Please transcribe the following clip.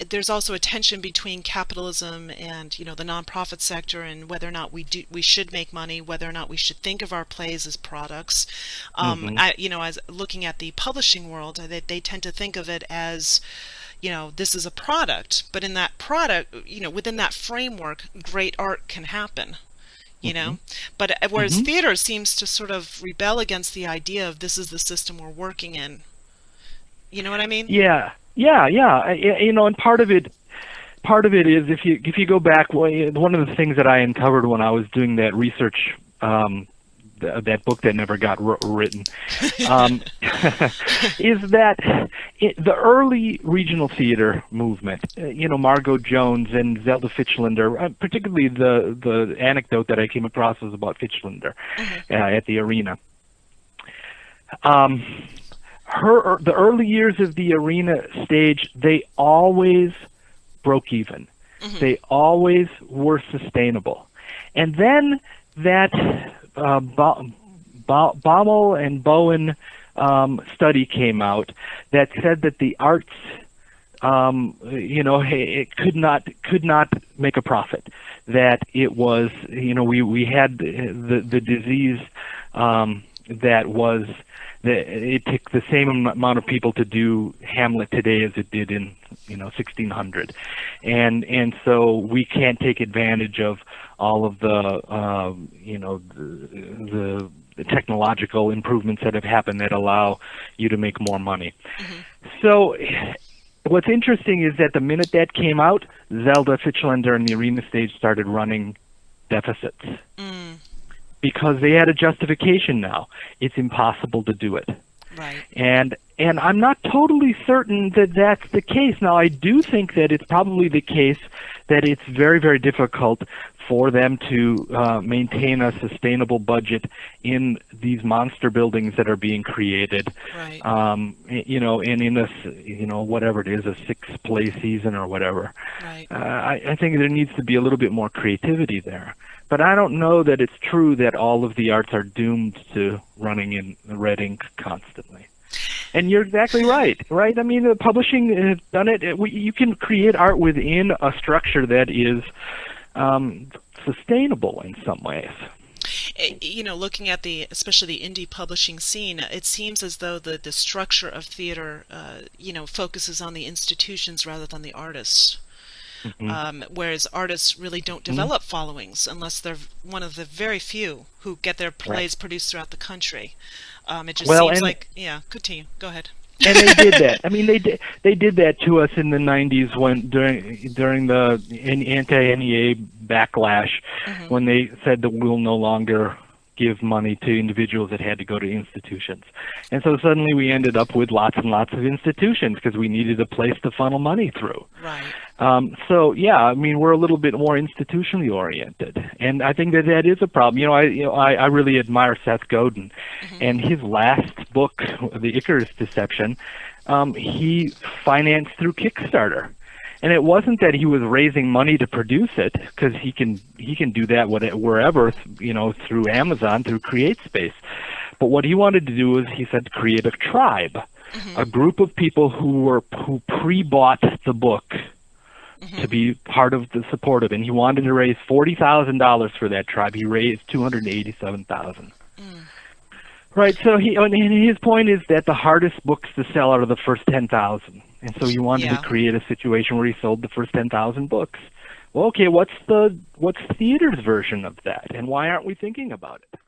there's also a tension between capitalism and the nonprofit sector, and whether or not we should make money, whether or not we should think of our plays as products. Hmm. As looking at the publishing world, they tend to think of it as this is a product, but in that product, within that framework, great art can happen. Hmm. But whereas Hmm. theater seems to sort of rebel against the idea of this is the system we're working in. You know what I mean? Yeah, yeah. And part of it is if you go back, one of the things that I uncovered when I was doing that research, that book that never got written, um, is that the early regional theater movement, Margot Jones and Zelda Fitzlander, particularly the anecdote that I came across was about Fitzlander Hmm. at the Arena. Um, the early years of the Arena stage, they always broke even. Hmm. They always were sustainable. And then that Baumel and Bowen study came out that said that the arts, it could not make a profit. That it was, we had the disease that was it took the same amount of people to do Hamlet today as it did in 1600, and so we can't take advantage of all of the technological improvements that have happened that allow you to make more money. Hmm. So what's interesting is that the minute that came out, Zelda Fitzlander and the Arena stage started running deficits Mm. because they had a justification now. It's impossible to do it. Right. And I'm not totally certain that that's the case. Now, I do think that it's probably the case that it's very, very difficult for them to maintain a sustainable budget in these monster buildings that are being created. Right. And in this, whatever it is, a 6-play season or whatever. Right. I think there needs to be a little bit more creativity there. But I don't know that it's true that all of the arts are doomed to running in red ink constantly. And you're exactly right? I mean, the publishing has done it. You can create art within a structure that is sustainable in some ways. Looking at especially the indie publishing scene, it seems as though the structure of theater, focuses on the institutions rather than the artists. Hmm. Whereas artists really don't Hmm. develop followings unless they're one of the very few who get their Right. plays produced throughout the country. It just Well, seems and like, yeah, continue. Go ahead. they did that. I mean, they did that to us in the '90s during the anti-NEA backlash, Hmm. when they said that we'll no longer give money to individuals that had to go to institutions. And so suddenly we ended up with lots and lots of institutions because we needed a place to funnel money through. Right. So yeah, I mean, we're a little bit more institutionally oriented, and I think that is a problem. I really admire Seth Godin, Hmm. and his last book, The Icarus Deception, he financed through Kickstarter. And it wasn't that he was raising money to produce it, because he can do that wherever, through Amazon, through CreateSpace. But what he wanted to do was, he said, create a tribe, Hmm. a group of people who pre-bought the book Hmm. to be part of the supportive, and he wanted to raise $40,000 for that tribe. He raised $287,000. Mm. Right. So and his point is that the hardest books to sell are the first 10,000, and so he wanted to Yeah. create a situation where he sold the first 10,000 books. Well, okay, what's theater's version of that, and why aren't we thinking about it?